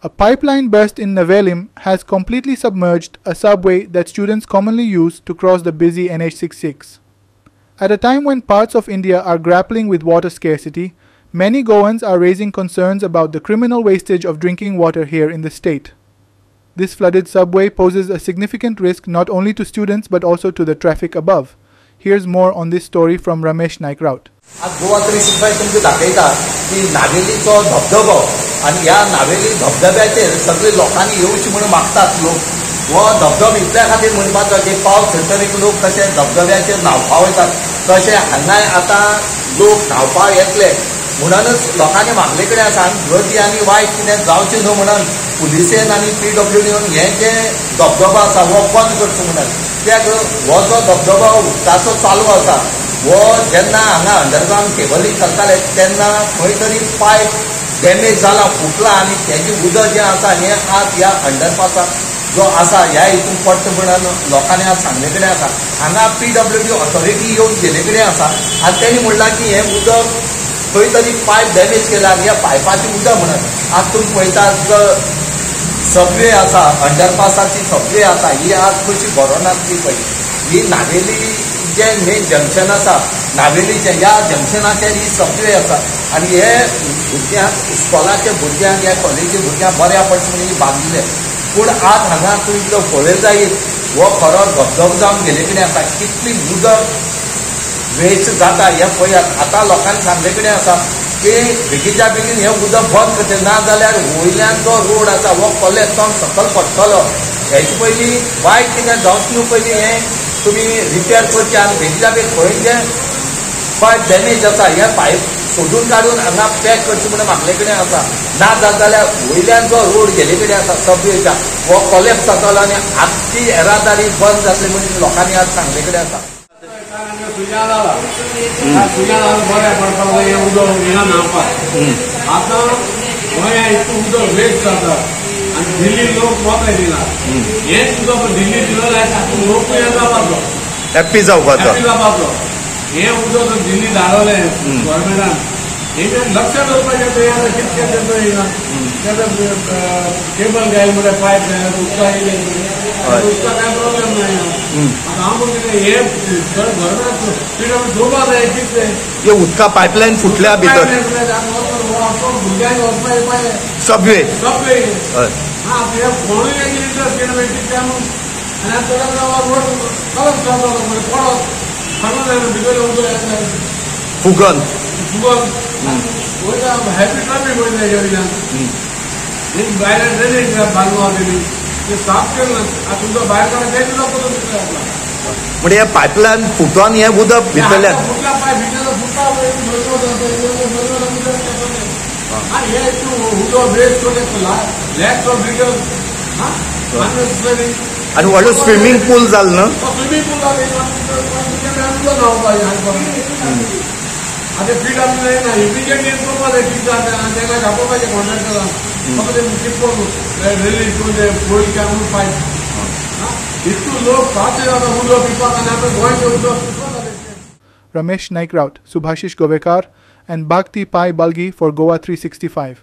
A pipeline burst in Nevalim has completely submerged a subway that students commonly use to cross the busy NH66. At a time when parts of India are grappling with water scarcity, many Goans are raising concerns about the criminal wastage of drinking water here in the state. This flooded subway poses a significant risk not only to students but also to the traffic above. Here's more on this story from Ramesh Naik Raut. Goa 365 तुमकां दाखयता की नावेलीचो धबधबो आनी ह्या नावेली धबधब्याचेर सगळे लोकांनी येवची म्हणून मागतात लोक. हो धबधबो इतल्या खातीर म्हणपाचो की पावस थंयसर लोक कशे धबधब्याचेर न्हावपाक वयतात तशें हांगाय आतां लोक न्हावपाक येतले म्हणूनच लोकांनी मागले कडेन आसा गर्दी आनी वायट कितें जावचें न्हू म्हणून पुलिसेन आनी PWDन हें जें धबधबो आसा हो बंद करचो म्हणून कित्याक हो जो धबधबो उदकाचो चालू आसा वो जेन्ना हांगा अंडरग्राउंड केबलिंग करताले तेन्ना खंय तरी पायप डॅमेज जाला फुटला आनी तेजें उदक जें आसा हें आज ह्या अंडरपासाक जो आसा ह्या हितून पडटा म्हणून लोकांनी आज सांगले कडेन आसा. हांगा PWD ऑथॉरिटी येवन गेले कडेन आसा आनी तेणी म्हणलां की हें उदक खंय तरी पायप डॅमेज केला ह्या पायपाचें उदक म्हणून. आज तुमी पळयतात सबवे आसा अंडरपासाची सबवे आसा ही आज कशी भरोनात ती पळय. ही नावेली जें मेन जंक्शन आसा नावेलीचें ह्या जंक्शनाचेर ही सबवे आसा आनी हे भुरग्यांक इस्कॉलाच्या भुरग्यांक ह्या कॉलेजी भुरग्यांक बऱ्या पडटा म्हणून बांदले. पूण आज हांगा तुमी जो पळयत जायत हो खरो धबधबो जावन गेले कडेन आसा. कितली उदक वेस्ट जाता हें पळयात. आतां लोकांनी सांगले कडेन आसा की बेगीच्या बेगीन हें उदक बंद करचें ना जाल्यार वयल्यान जो रोड आसा हो कॉलेज जावन सकयल पडटलो. हेचे पयलीं वायट कितें जावचें न्हू पयलीं हें तुमी रिपेर करचें आनी बेगीच्या बेग खंय जें पायप डॅमेज आसा हें पायप सोदून काडून हांगा पॅक करचें म्हणून म्हागले कडेन आसा. ना जाल्यार वयल्यान जो रोड गेले कडेन आसा सबवेचा हो कॉलेज जातलो आनी आख्खी येरादारी बंद जातली म्हणून लोकांनी आज सांगले कडेन आसा. बऱ्या पडटा हें उदक हिंगा न्हांवपाक. आतां गोंया इतलें उदक वेस्ट जाता आनी दिल्ली लोक वताय दिना. हेंच उदक दिल्ली दिलो जाल्यार लोक हें जावपाचो हॅप्पी जावपाचो. हें उदक दिल्ली धाडलें गोवोरमेंटान हें लक्ष दवरपाचें थंय आतां कितकें तें हिंगा केबल घायल मरे पायप घायल उदका येयलें उदका कांय प्रॉब्लेम ना आतां हांव म्हणटा हें गोवोरमेंटान PWD धोबा जाय कितें हे उदका पायपलायन फुटल्या भितर भुरग्यांक वचपा येवपाचें सबवे सबवे हां हे कोणूय इंटरेस्ट केलं कितें आनी आतां रोड कलम जालो म्हणजे पडत सांगून जाय भितर उदक फुगन फुगन वयता हॅपी ट्रॅफिक वयता हेज्या वयल्यान एक भायर ड्रेनेज बांदलो आसलेली ते साफ केलें ना आतां उदक भायर काडून तें उदक कसो भितर येतलो म्हणजे हे पायपलायन फुटोन हे उदक भितरल्यान फुटला पायप भितर फुटता आनी हे उदक वेस्ट कोरता लॅक्स ऑफ लिटर्स अननेसेसरी आनी व्हडलो स्विमींग पूल जालो न्हू. स्विमींग पूल आतां PWD ना इमिजिएटली करपा जाय कितें जाता आनी तेका घापोवपाचें कॉन्ट्रॅक्टरान फक्त तें कितको रिलीज करून तें पळय काडून पायप इतलो लोक पावचे जाता उदक पिवपाक आनी आतां गोंयचें उदक पिवपाक जालें. Ramesh Naik Raut, Subhashish Govekar and Bhakti Pai Balgi for Goa 365.